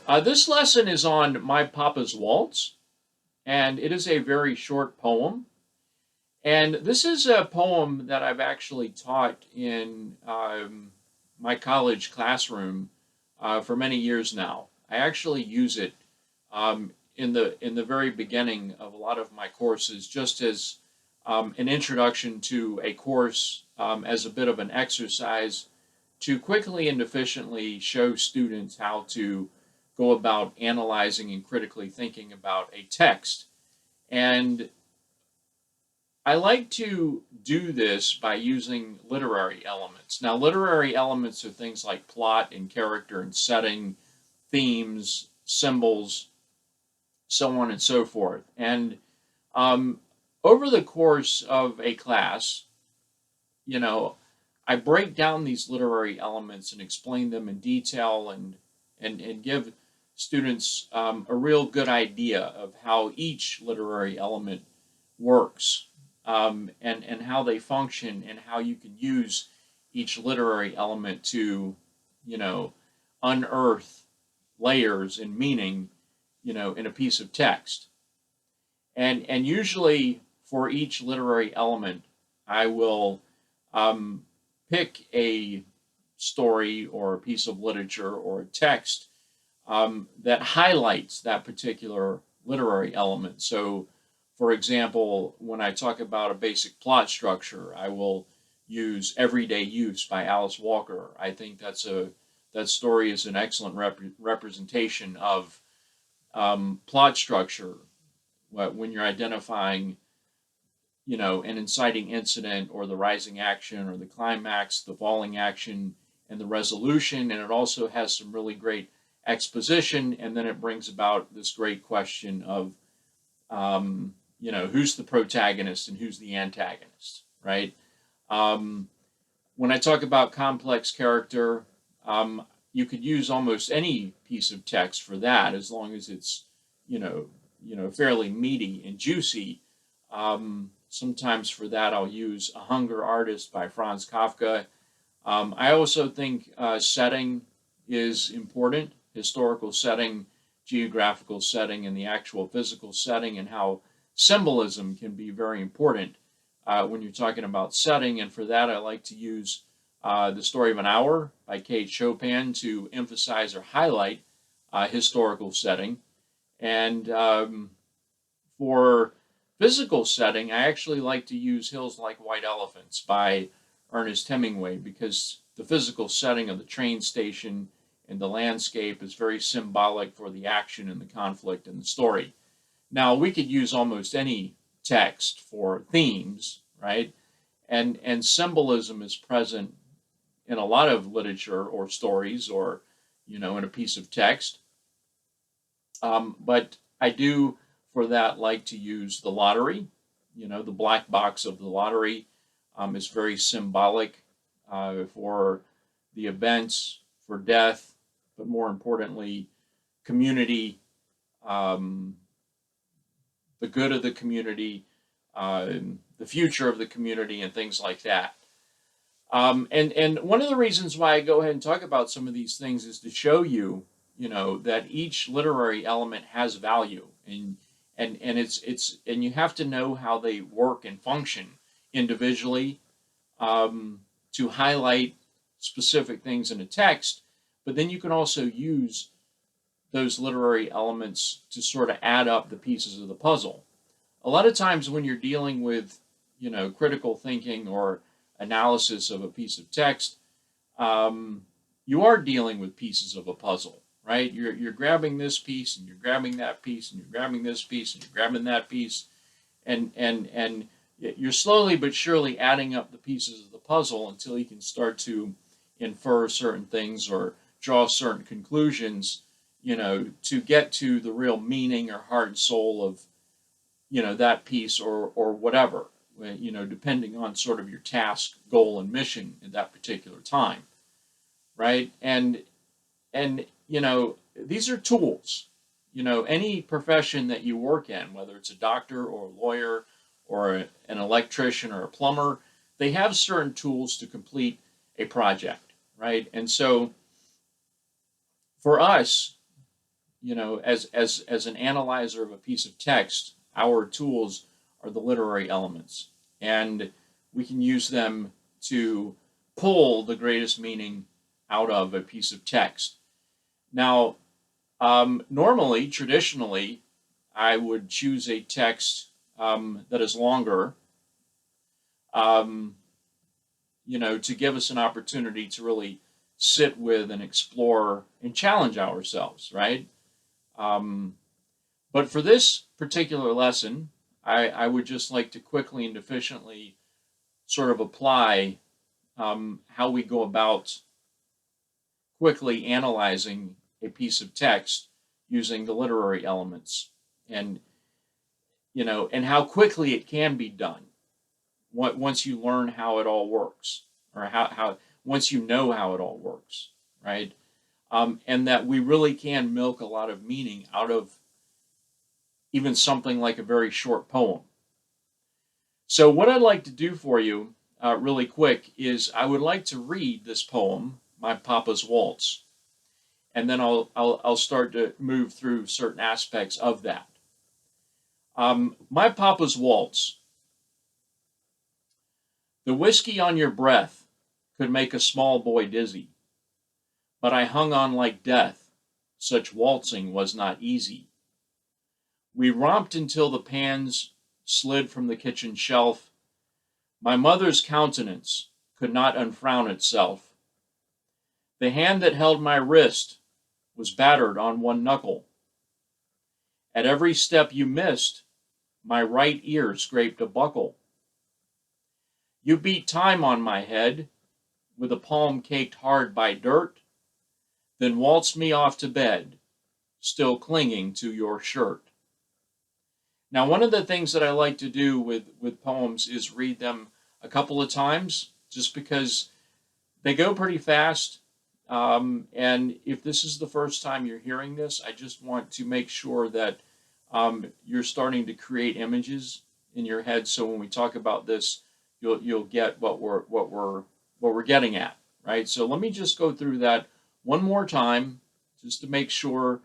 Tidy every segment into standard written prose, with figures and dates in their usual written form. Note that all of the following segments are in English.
This lesson is on My Papa's Waltz, and it is a very short poem. And this is a poem that I've actually taught in my college classroom for many years now. I actually use it in the very beginning of a lot of my courses, just as an introduction to a course, as a bit of an exercise to quickly and efficiently show students how to go about analyzing and critically thinking about a text. And I like to do this by using literary elements. Now, literary elements are things like plot and character and setting, themes, symbols, so on and so forth. And um, over the course of a class, you know, I break down these literary elements and explain them in detail and give students a real good idea of how each literary element works, and how they function and how you can use each literary element to, you know, unearth layers and meaning, in a piece of text. And usually for each literary element, I will um, pick a story or a piece of literature or a text that highlights that particular literary element. So, for example, when I talk about a basic plot structure, I will use Everyday Use by Alice Walker. I think that story is an excellent representation of plot structure when you're identifying, an inciting incident or the rising action or the climax, the falling action, and the resolution. And it also has some really great exposition. And then it brings about this great question of, who's the protagonist and who's the antagonist, right? Um, when I talk about complex character, you could use almost any piece of text for that, as long as it's, fairly meaty and juicy. Sometimes for that, I'll use A Hunger Artist by Franz Kafka. I also think setting is important, historical setting, geographical setting, and the actual physical setting, and how symbolism can be very important when you're talking about setting. And for that, I like to use The Story of an Hour by Kate Chopin to emphasize or highlight historical setting. And for physical setting, I actually like to use Hills Like White Elephants by Ernest Hemingway, because the physical setting of the train station and the landscape is very symbolic for the action and the conflict in the story. Now, we could use almost any text for themes, right? And symbolism is present in a lot of literature or stories or, in a piece of text. But I do, for that, like to use the lottery. The black box of the lottery is very symbolic for the events, for death, but more importantly, community, um, the good of the community, uh, the future of the community, and things like that. And one of the reasons why I go ahead and talk about some of these things is to show you, that each literary element has value, and it's and you have to know how they work and function individually, to highlight specific things in a text. But then you can also use those literary elements to sort of add up the pieces of the puzzle. A lot of times when you're dealing with, critical thinking or analysis of a piece of text, you are dealing with pieces of a puzzle, right? You're grabbing this piece and you're grabbing that piece and you're grabbing this piece and you're grabbing that piece, and you're slowly but surely adding up the pieces of the puzzle until you can start to infer certain things or draw certain conclusions, to get to the real meaning or heart and soul of, that piece or whatever, depending on sort of your task, goal, and mission at that particular time, right? And these are tools. Any profession that you work in, whether it's a doctor or a lawyer or an electrician or a plumber, they have certain tools to complete a project, right? And so for us, as an analyzer of a piece of text, our tools are the literary elements, and we can use them to pull the greatest meaning out of a piece of text. Now, normally, traditionally, I would choose a text that is longer, um, to give us an opportunity to really sit with and explore and challenge ourselves, right? Um, but for this particular lesson, I would just like to quickly and efficiently sort of apply how we go about quickly analyzing a piece of text using the literary elements, and and how quickly it can be done once you learn how it all works, or how once you know how it all works, right? And that we really can milk a lot of meaning out of even something like a very short poem. So what I'd like to do for you really quick is I would like to read this poem, My Papa's Waltz, and then I'll start to move through certain aspects of that. My Papa's Waltz. The whiskey on your breath could make a small boy dizzy, but I hung on like death. Such waltzing was not easy. We romped until the pans slid from the kitchen shelf. My mother's countenance could not unfrown itself. The hand that held my wrist was battered on one knuckle. At every step you missed, my right ear scraped a buckle. You beat time on my head with a palm caked hard by dirt, then waltzed me off to bed, still clinging to your shirt. Now, one of the things that I like to do with poems is read them a couple of times, just because they go pretty fast. And if this is the first time you're hearing this, I just want to make sure that you're starting to create images in your head. So when we talk about this, you'll get what we're getting at, right? So let me just go through that one more time, just to make sure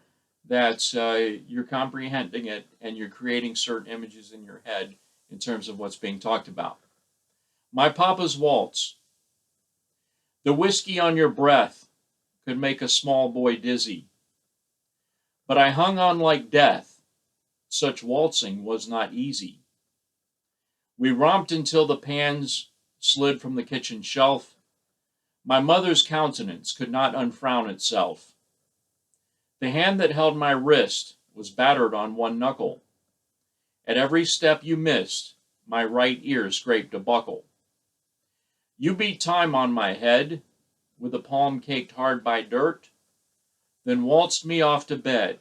that you're comprehending it and you're creating certain images in your head in terms of what's being talked about. My Papa's Waltz. The whiskey on your breath could make a small boy dizzy, but I hung on like death. Such waltzing was not easy. We romped until the pans slid from the kitchen shelf. My mother's countenance could not unfrown itself. The hand that held my wrist was battered on one knuckle. At every step you missed, my right ear scraped a buckle. You beat time on my head with a palm caked hard by dirt, then waltzed me off to bed,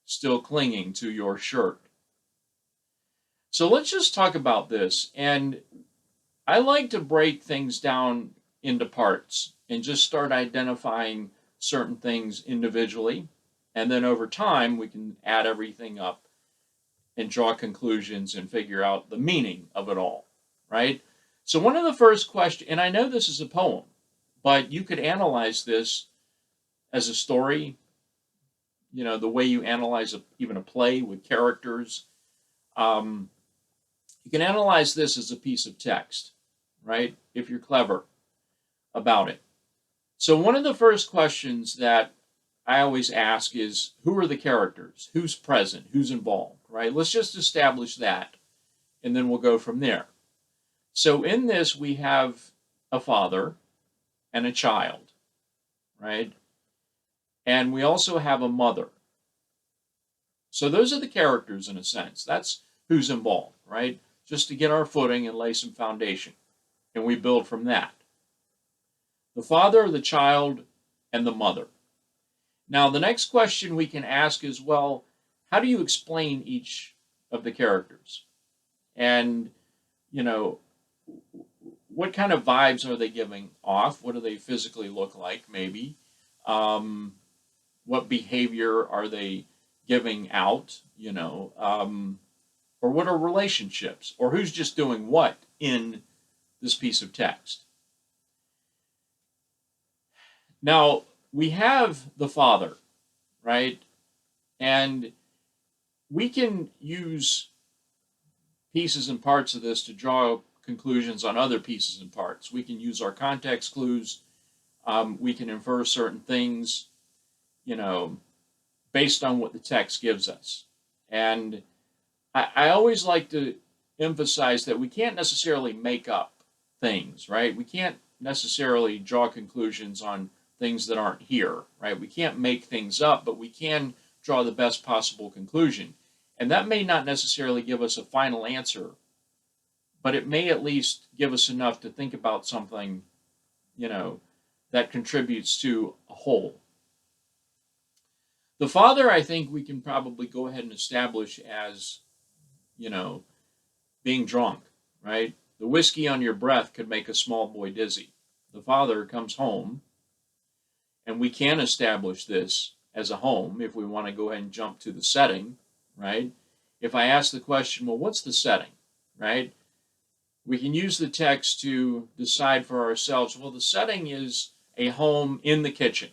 still clinging to your shirt. So let's just talk about this. And I like to break things down into parts and just start identifying certain things individually. And then over time, we can add everything up and draw conclusions and figure out the meaning of it all, right? So one of the first questions, and I know this is a poem, but you could analyze this as a story, the way you analyze even a play with characters. You can analyze this as a piece of text, right? If you're clever about it. So one of the first questions that I always ask is, who are the characters? Who's present? Who's involved, right? Let's just establish that, and then we'll go from there. So in this, we have a father and a child, right? And we also have a mother. So those are the characters in a sense. That's who's involved, right? Just to get our footing and lay some foundation. And we build from that. The father, the child, and the mother. Now, the next question we can ask is, well, how do you explain each of the characters? And, what kind of vibes are they giving off? What do they physically look like, maybe? What behavior are they giving out, or what are relationships? Or who's just doing what in this piece of text? Now, we have the father, right? And we can use pieces and parts of this to draw conclusions on other pieces and parts. We can use our context clues. We can infer certain things, you know, based on what the text gives us. And I always like to emphasize that we can't necessarily make up things, right? We can't necessarily draw conclusions on things that aren't here, right? We can't make things up, but we can draw the best possible conclusion. And that may not necessarily give us a final answer, but it may at least give us enough to think about something, you know, that contributes to a whole. The father, I think we can probably go ahead and establish as, you know, being drunk, right? The whiskey on your breath could make a small boy dizzy. The father comes home, and we can establish this as a home if we want to go ahead and jump to the setting, right? If I ask the question, well, what's the setting, right? We can use the text to decide for ourselves, well, the setting is a home in the kitchen,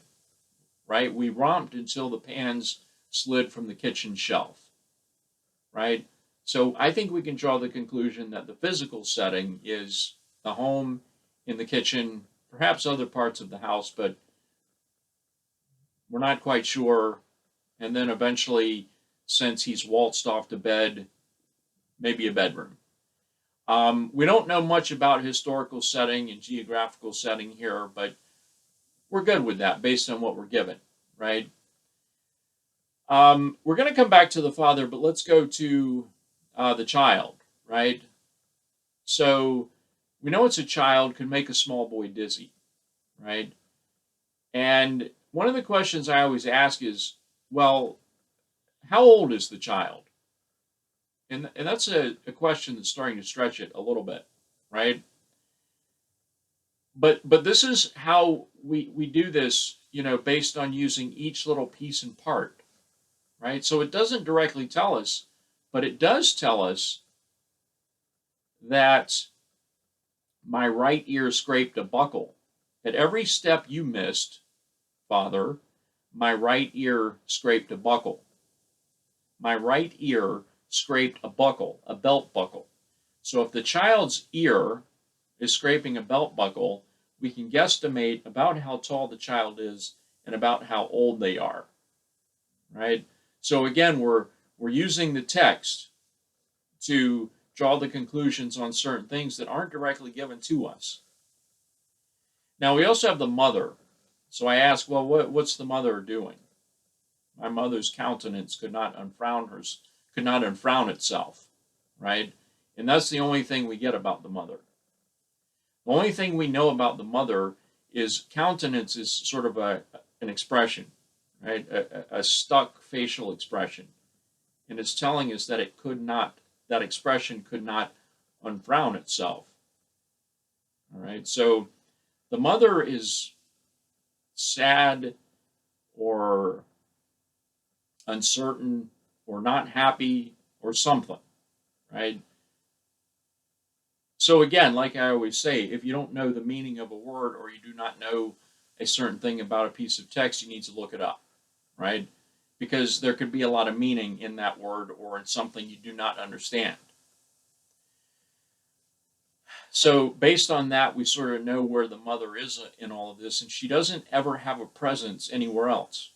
right? We romped until the pans slid from the kitchen shelf, right? So I think we can draw the conclusion that the physical setting is the home in the kitchen, perhaps other parts of the house, but we're not quite sure. And then eventually, since he's waltzed off to bed, maybe a bedroom. We don't know much about historical setting and geographical setting here, but we're good with that based on what we're given, right? We're going to come back to the father, but let's go to the child, right? So we know it's a child, can make a small boy dizzy, right? And one of the questions I always ask is, well, how old is the child? And that's a question that's starting to stretch it a little bit, right? But this is how we do this, you know, based on using each little piece and part, right? So it doesn't directly tell us, but it does tell us that my right ear scraped a buckle. At every step you missed, Father, my right ear scraped a buckle. My right ear scraped a buckle, a belt buckle. So if the child's ear is scraping a belt buckle, we can guesstimate about how tall the child is and about how old they are, right? So again, we're using the text to draw the conclusions on certain things that aren't directly given to us. Now we also have the mother. So I ask, well, what's the mother doing? My mother's countenance could not unfrown itself, right? And that's the only thing we get about the mother. The only thing we know about the mother is countenance is sort of an expression, right? A stuck facial expression. And it's telling us that that expression could not unfrown itself. All right, so the mother is sad or uncertain or not happy or something, right? So again, like I always say, if you don't know the meaning of a word or you do not know a certain thing about a piece of text, you need to look it up, right? Because there could be a lot of meaning in that word or in something you do not understand. So based on that, we sort of know where the mother is in all of this, and she doesn't ever have a presence anywhere else.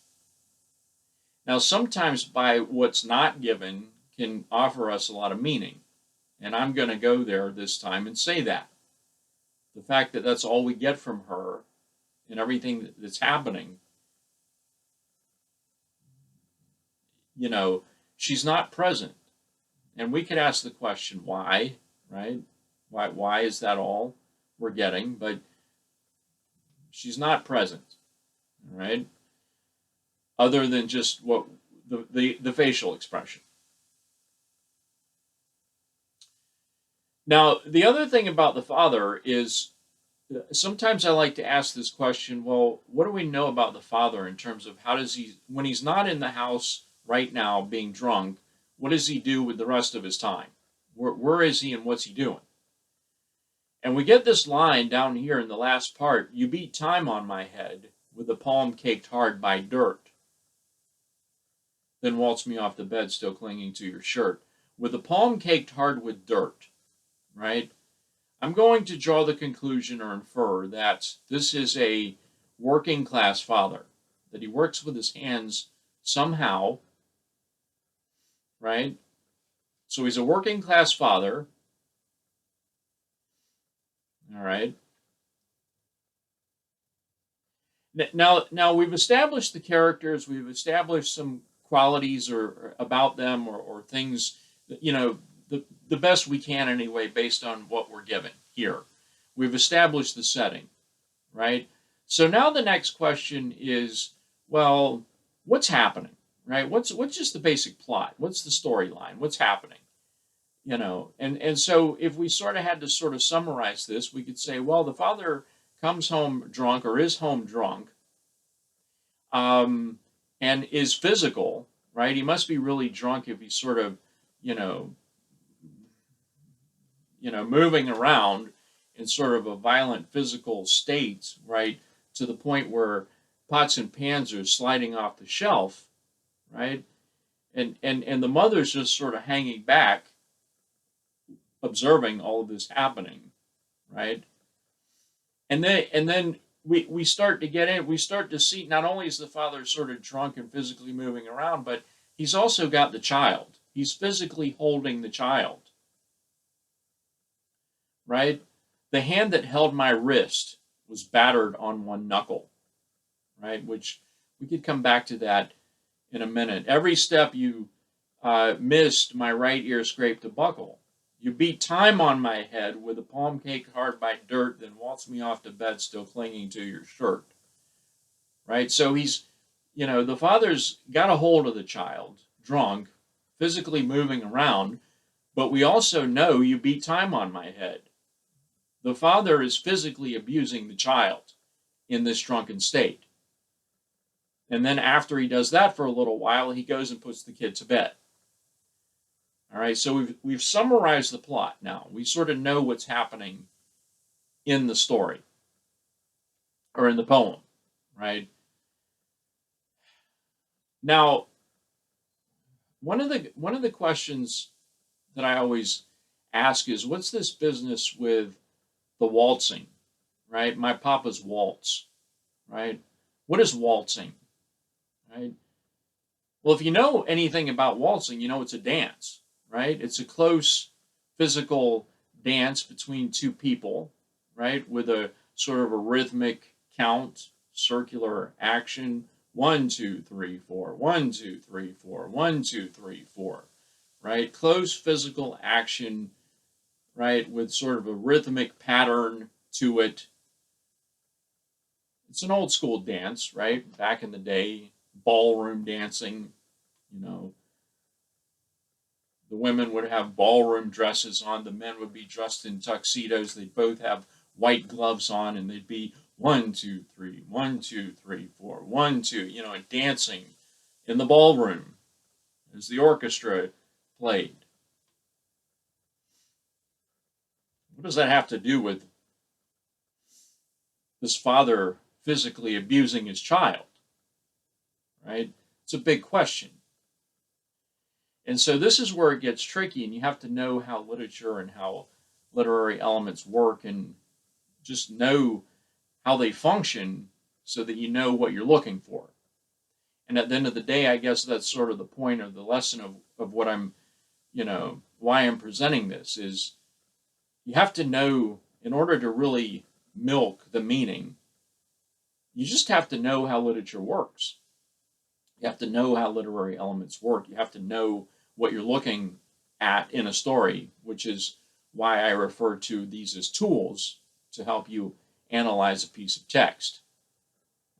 Now, sometimes by what's not given can offer us a lot of meaning, and I'm going to go there this time and say that. The fact that that's all we get from her and everything that's happening, you know, she's not present. And we could ask the question, why, right? Why is that all we're getting? But she's not present, right? Other than just what the facial expression. Now, the other thing about the father is sometimes I like to ask this question, well, what do we know about the father in terms of how does he, when he's not in the house right now being drunk, what does he do with the rest of his time? Where is he and what's he doing? And we get this line down here in the last part, you beat time on my head with a palm caked hard by dirt. then waltz me off the bed still clinging to your shirt. With a palm caked hard with dirt, right? I'm going to draw the conclusion or infer that this is a working class father, that he works with his hands somehow, right? So he's a working class father, all right? Now we've established the characters, we've established some qualities or about them or things that, the best we can anyway, based on what we're given here. We've established the setting, right? So now the next question is, well, what's happening, right? What's just the basic plot? What's the storyline? What's happening? And so if we sort of had to sort of summarize this, we could say, well, the father comes home drunk or is home drunk, and is physical, right? He must be really drunk if he's sort of, you know, moving around in sort of a violent physical state, right? To the point where pots and pans are sliding off the shelf, right? And the mother's just sort of hanging back, observing all of this happening, right? And then we start to get in. We start to see not only is the father sort of drunk and physically moving around, but he's also got the child. He's physically holding the child, right? The hand that held my wrist was battered on one knuckle, right? Which we could come back to that in a minute. Every step you missed, my right ear scraped a buckle. You beat time on my head with a palm caked hard by dirt, then waltzed me off to bed still clinging to your shirt. Right? So he's, the father's got a hold of the child, drunk, physically moving around, but we also know you beat time on my head. The father is physically abusing the child in this drunken state. And then after he does that for a little while, he goes and puts the kid to bed. All right, so we've summarized the plot now. We sort of know what's happening in the story or in the poem, right? Now, one of the questions that I always ask is, what's this business with the waltzing, right? My papa's waltz, right? What is waltzing, right? Well, if you know anything about waltzing, you know it's a dance, right? It's a close physical dance between two people, right? With a sort of a rhythmic count, circular action. 1, 2, 3, 4. 1, 2, 3, 4. 1, 2, 3, 4. Right? Close physical action, right? With sort of a rhythmic pattern to it. It's an old school dance, right? Back in the day, ballroom dancing, the women would have ballroom dresses on. The men would be dressed in tuxedos. They'd both have white gloves on, and they'd be 1, 2, 3, 1, 2, 3, 4, 1, 2, and dancing in the ballroom as the orchestra played. What does that have to do with this father physically abusing his child? Right? It's a big question. And so this is where it gets tricky, and you have to know how literature and how literary elements work and just know how they function so that you know what you're looking for. And at the end of the day, I guess that's sort of the point of the lesson of what I'm, why I'm presenting this is you have to know, in order to really milk the meaning, you just have to know how literature works. You have to know how literary elements work. You have to know what you're looking at in a story, which is why I refer to these as tools to help you analyze a piece of text,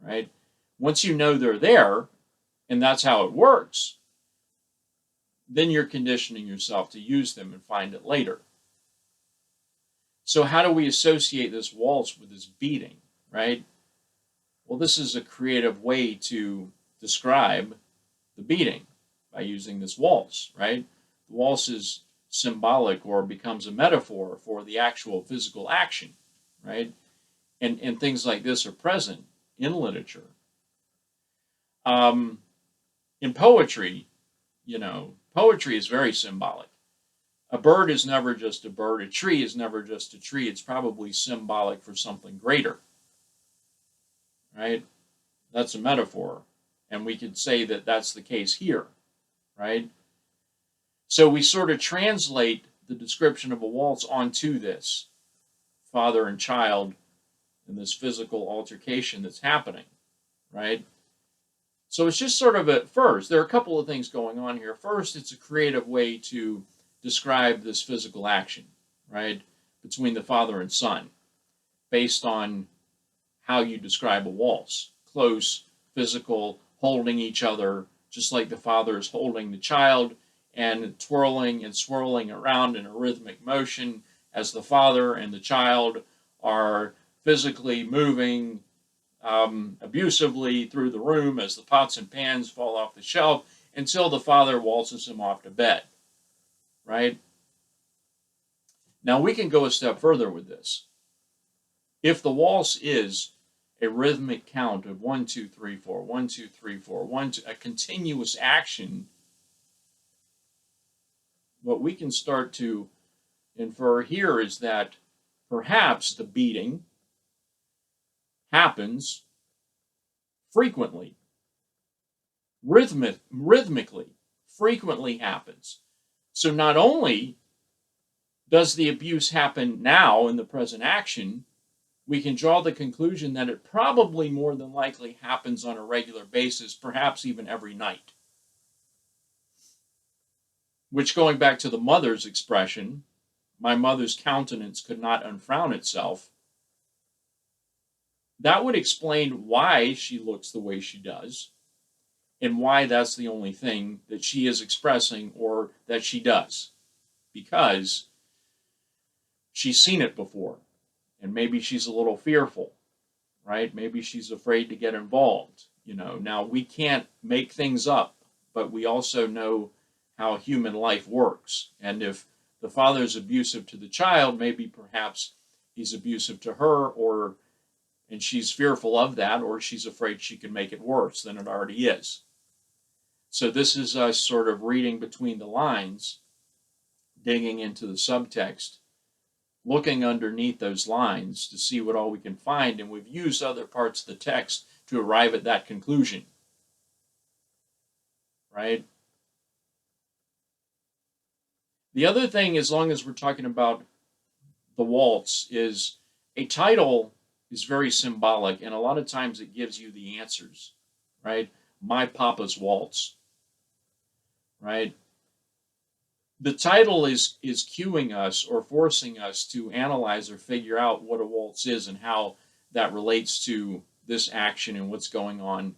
right? Once you know they're there, and that's how it works, then you're conditioning yourself to use them and find it later. So how do we associate this waltz with this beating, right? Well, this is a creative way to describe the beating by using this waltz, right? The waltz is symbolic or becomes a metaphor for the actual physical action, right? And things like this are present in literature. In poetry, Poetry is very symbolic. A bird is never just a bird. A tree is never just a tree. It's probably symbolic for something greater, right? That's a metaphor. And we could say that that's the case here, right? So we sort of translate the description of a waltz onto this father and child and this physical altercation that's happening, right? So it's just sort of at first, there are a couple of things going on here. First, it's a creative way to describe this physical action, right, between the father and son, based on how you describe a waltz. Close, physical, holding each other, just like the father is holding the child, and twirling and swirling around in a rhythmic motion as the father and the child are physically moving abusively through the room as the pots and pans fall off the shelf until the father waltzes him off to bed, right? Now we can go a step further with this. If the waltz is a rhythmic count of 1, 2, 3, 4, 1, 2, 3, 4, 1, 2, a continuous action, what we can start to infer here is that perhaps the beating happens frequently, rhythmically, frequently happens. So not only does the abuse happen now in the present action, we can draw the conclusion that it probably more than likely happens on a regular basis, perhaps even every night. Which, going back to the mother's expression, my mother's countenance could not unfrown itself, that would explain why she looks the way she does and why that's the only thing that she is expressing or that she does. Because she's seen it before, and maybe she's a little fearful, right? Maybe she's afraid to get involved. Now we can't make things up, but we also know how human life works. And if the father is abusive to the child, maybe perhaps he's abusive to her, and she's fearful of that, or she's afraid she can make it worse than it already is. So this is us sort of reading between the lines, digging into the subtext, looking underneath those lines to see what all we can find, and we've used other parts of the text to arrive at that conclusion, right? The other thing, as long as we're talking about the waltz, is a title is very symbolic, and a lot of times it gives you the answers, right? My Papa's Waltz, right? The title is cueing us or forcing us to analyze or figure out what a waltz is and how that relates to this action and what's going on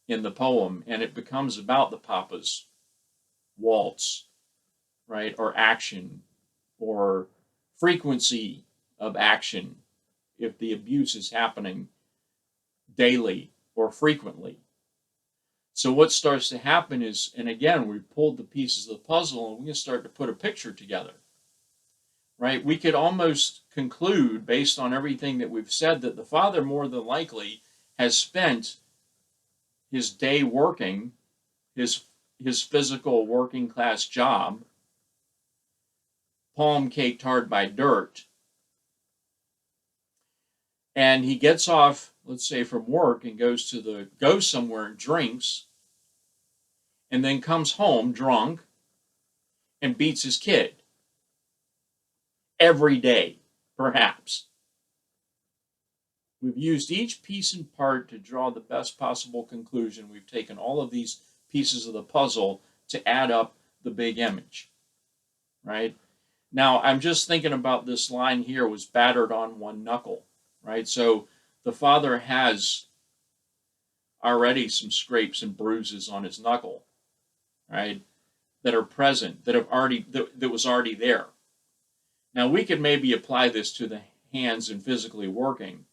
in the poem. And it becomes about the Papa's waltz, right? Or action or frequency of action if the abuse is happening daily or frequently. So what starts to happen is, and again, we pulled the pieces of the puzzle and we can start to put a picture together, right? We could almost conclude, based on everything that we've said, that the father more than likely has spent his day working, his physical working class job, palm caked hard by dirt, and he gets off, let's say, from work and goes somewhere and drinks, and then comes home drunk and beats his kid every day, perhaps. We've used each piece and part to draw the best possible conclusion. We've taken all of these pieces of the puzzle to add up the big image, right? Now, I'm just thinking about this line here, was battered on one knuckle, right? So the father has already some scrapes and bruises on his knuckle, right? That are present, that was already there. Now we could maybe apply this to the hands and physically working,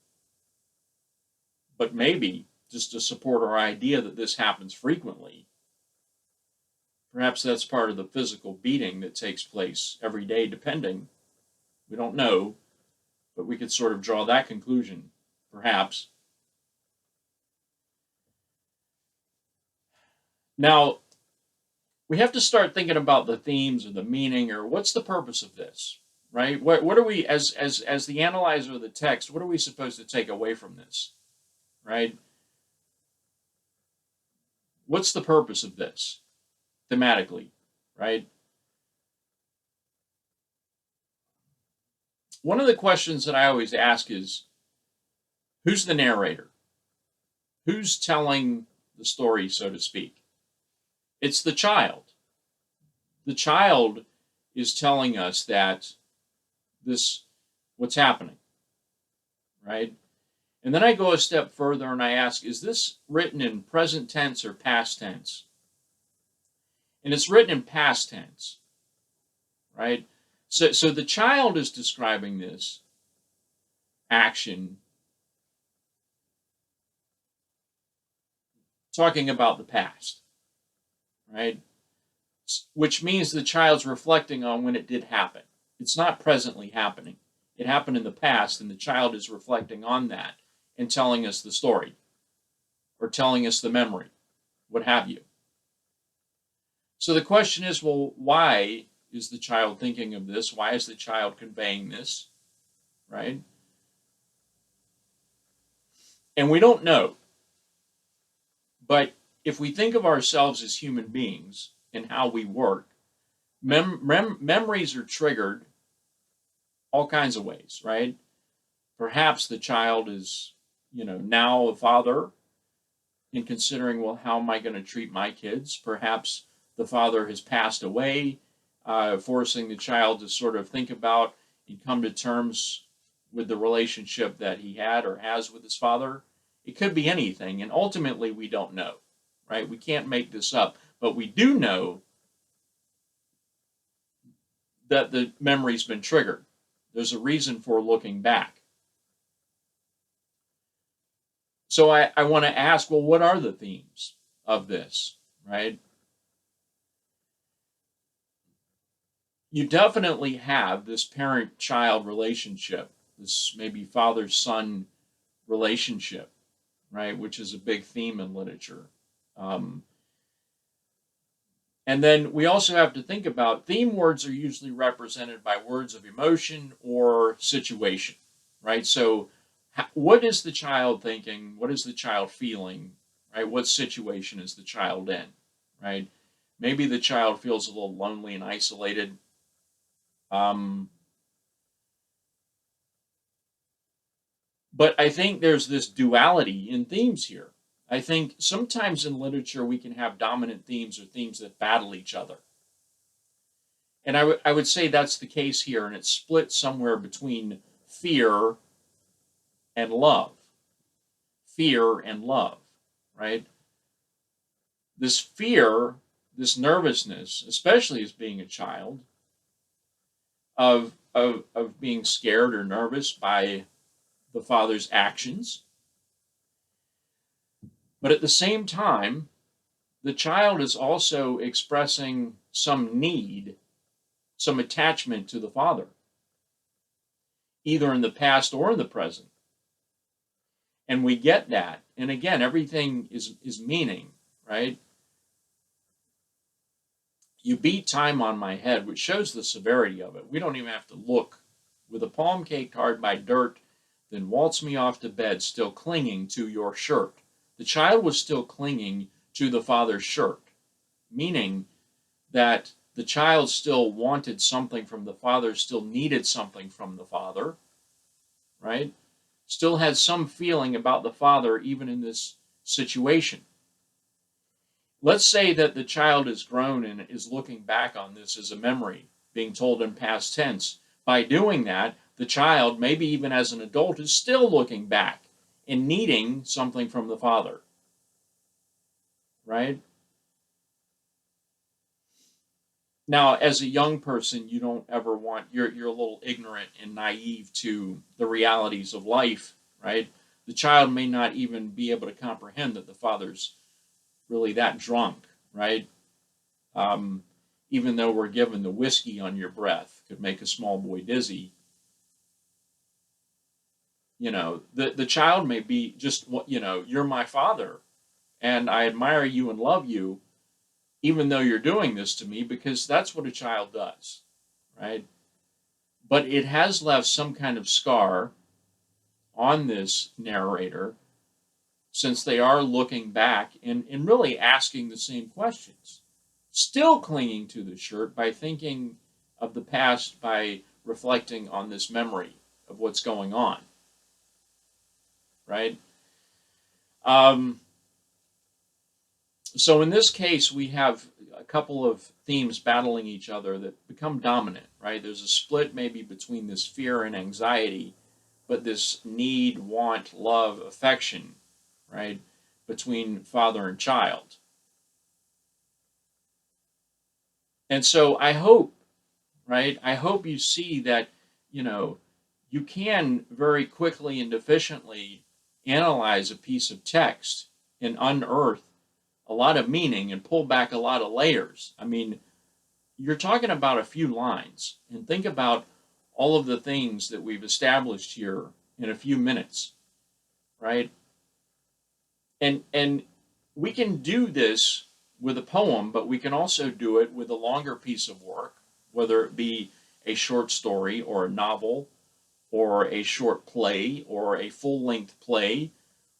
but maybe just to support our idea that this happens frequently, perhaps that's part of the physical beating that takes place every day, depending. We don't know, but we could sort of draw that conclusion, perhaps. Now, we have to start thinking about the themes or the meaning or what's the purpose of this, right? What are we, as the analyzer of the text, what are we supposed to take away from this, right? What's the purpose of this thematically, right? One of the questions that I always ask is, who's the narrator? Who's telling the story, so to speak? It's the child. The child is telling us that this, what's happening, right? And then I go a step further and I ask, is this written in present tense or past tense? And it's written in past tense, right? So the child is describing this action, talking about the past, right? Which means the child's reflecting on when it did happen. It's not presently happening. It happened in the past, and the child is reflecting on that and telling us the story or telling us the memory, what have you. So the question is, well, why is the child thinking of this? Why is the child conveying this, right? And we don't know. But if we think of ourselves as human beings and how we work, memories are triggered all kinds of ways, right? Perhaps the child is, now a father and considering, well, how am I going to treat my kids? Perhaps the father has passed away, forcing the child to sort of think about and come to terms with the relationship that he had or has with his father. It could be anything, and ultimately we don't know, right? We can't make this up, but we do know that the memory's been triggered. There's a reason for looking back. So I want to ask, well, what are the themes of this, right? You definitely have this parent-child relationship, this maybe father-son relationship, right, which is a big theme in literature. And then we also have to think about theme words are usually represented by words of emotion or situation, right? So what is the child thinking? What is the child feeling, right? What situation is the child in, right? Maybe the child feels a little lonely and isolated. But I think there's this duality in themes here. I think sometimes in literature we can have dominant themes or themes that battle each other. And I would say that's the case here, and it's split somewhere between fear and love. Fear and love, right? This fear, this nervousness, especially as being a child, of being scared or nervous by the father's actions. But at the same time, the child is also expressing some need, some attachment to the father, either in the past or in the present. And we get that. And again, everything is meaning, right? You beat time on my head, which shows the severity of it. We don't even have to look. With a palm caked hard by dirt, then waltz me off to bed, still clinging to your shirt. The child was still clinging to the father's shirt, meaning that the child still wanted something from the father, still needed something from the father, right? Still had some feeling about the father even in this situation. Let's say that the child is grown and is looking back on this as a memory, being told in past tense. By doing that, the child, maybe even as an adult, is still looking back and needing something from the father, right? Now, as a young person, you don't ever want, you're a little ignorant and naive to the realities of life, right? The child may not even be able to comprehend that the father's really that drunk, right? Even though we're given the whiskey on your breath could make a small boy dizzy, the child may be just, you're my father and I admire you and love you, even though you're doing this to me, because that's what a child does, right? But it has left some kind of scar on this narrator, since they are looking back and really asking the same questions, still clinging to the shirt by thinking of the past, by reflecting on this memory of what's going on, right? Um, so in this case, we have a couple of themes battling each other that become dominant, right? There's a split maybe between this fear and anxiety, but this need, want, love, affection, right, between father and child. And so I hope, right, I hope you see that, you know, you can very quickly and efficiently analyze a piece of text and unearth a lot of meaning and pull back a lot of layers. I mean, you're talking about a few lines, and think about all of the things that we've established here in a few minutes, right? And we can do this with a poem, but we can also do it with a longer piece of work, whether it be a short story or a novel or a short play or a full-length play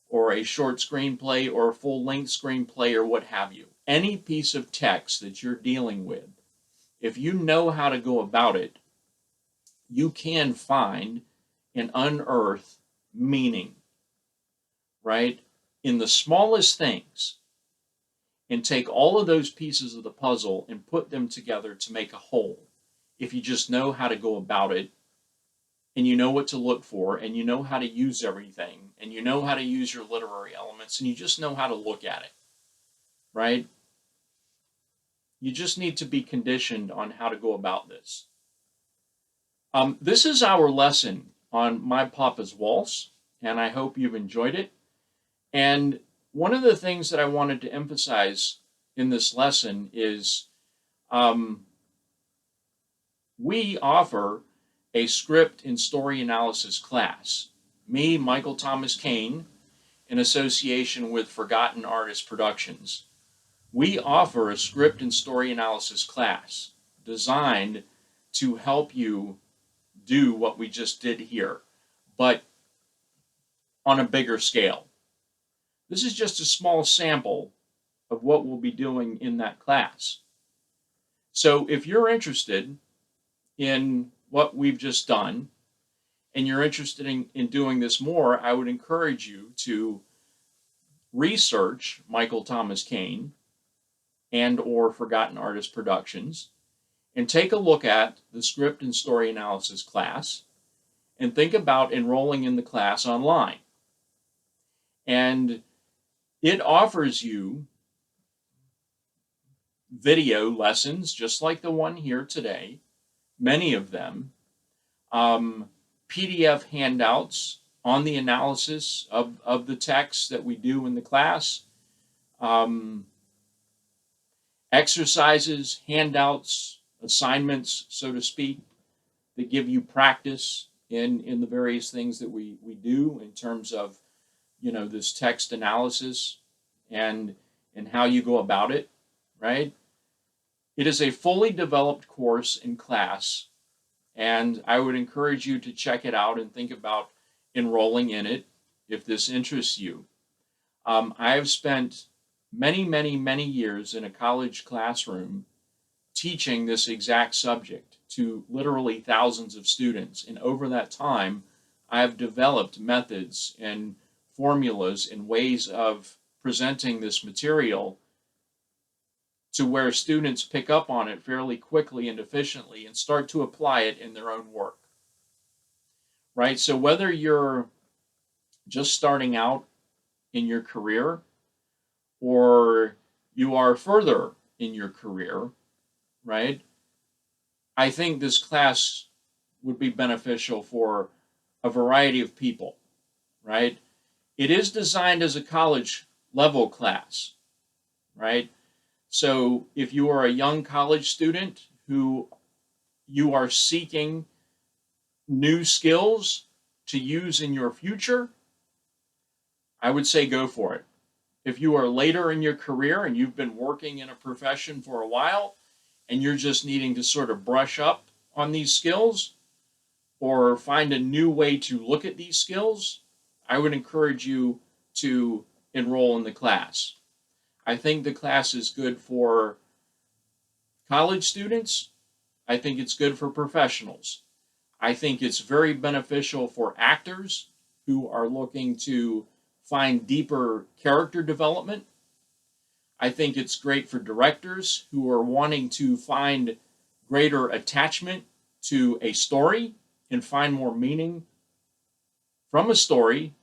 or a short screenplay or a full-length screenplay or what have you. Any piece of text that you're dealing with, if you know how to go about it, you can find and unearth meaning, right, in the smallest things, and take all of those pieces of the puzzle and put them together to make a whole. If you just know how to go about it, and you know what to look for, and you know how to use everything, and you know how to use your literary elements, and you just know how to look at it, right? You just need to be conditioned on how to go about this. This is our lesson on My Papa's Waltz, and I hope you've enjoyed it. And one of the things that I wanted to emphasize in this lesson is we offer a script and story analysis class. Me, Michael Thomas Kane, in association with Forgotten Artist Productions, we offer a script and story analysis class designed to help you do what we just did here, but on a bigger scale. This is just a small sample of what we'll be doing in that class. So if you're interested in what we've just done, and you're interested in doing this more, I would encourage you to research Michael Thomas Kane and or Forgotten Artist Productions, and take a look at the script and story analysis class, and think about enrolling in the class online. And it offers you video lessons just like the one here today, many of them, PDF handouts on the analysis of the text that we do in the class, exercises, handouts, assignments, so to speak, that give you practice in the various things that we do in terms of, you know, this text analysis and how you go about it, right? It is a fully developed course in class, and I would encourage you to check it out and think about enrolling in it if this interests you. I have spent many, many, many years in a college classroom teaching this exact subject to literally thousands of students. And over that time, I have developed methods and formulas and ways of presenting this material to where students pick up on it fairly quickly and efficiently and start to apply it in their own work. Right? So whether you're just starting out in your career or you are further in your career, right? I think this class would be beneficial for a variety of people, right? It is designed as a college level class, right? So if you are a young college student who you are seeking new skills to use in your future, I would say go for it. If you are later in your career and you've been working in a profession for a while and you're just needing to sort of brush up on these skills or find a new way to look at these skills, I would encourage you to enroll in the class. I think the class is good for college students. I think it's good for professionals. I think it's very beneficial for actors who are looking to find deeper character development. I think it's great for directors who are wanting to find greater attachment to a story and find more meaning from a story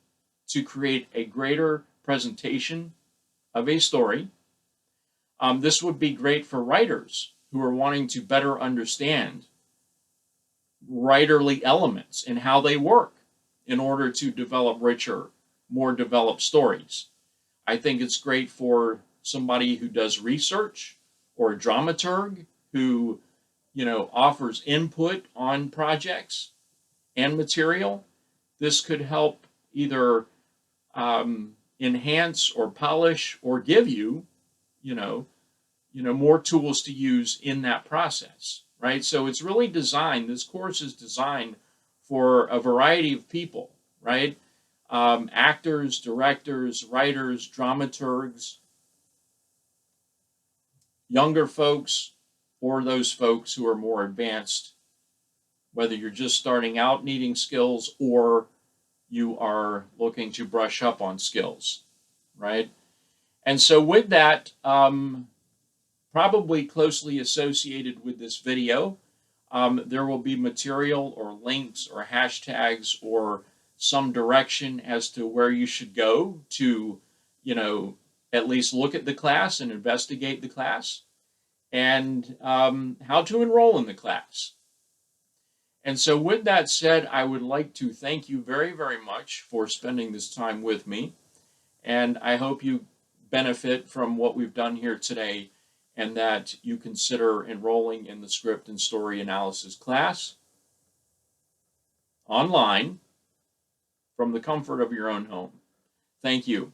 to create a greater presentation of a story. This would be great for writers who are wanting to better understand writerly elements and how they work in order to develop richer, more developed stories. I think it's great for somebody who does research or a dramaturge who, offers input on projects and material. This could help either enhance or polish or give you, you know, more tools to use in that process, right? So it's really designed, this course is designed for a variety of people, right? Actors, directors, writers, dramaturgs, younger folks, or those folks who are more advanced, whether you're just starting out needing skills or you are looking to brush up on skills, right? And so with that, probably closely associated with this video, there will be material or links or hashtags or some direction as to where you should go to, at least look at the class and investigate the class, and how to enroll in the class. And so with that said, I would like to thank you very, very much for spending this time with me. And I hope you benefit from what we've done here today and that you consider enrolling in the script and story analysis class online from the comfort of your own home. Thank you.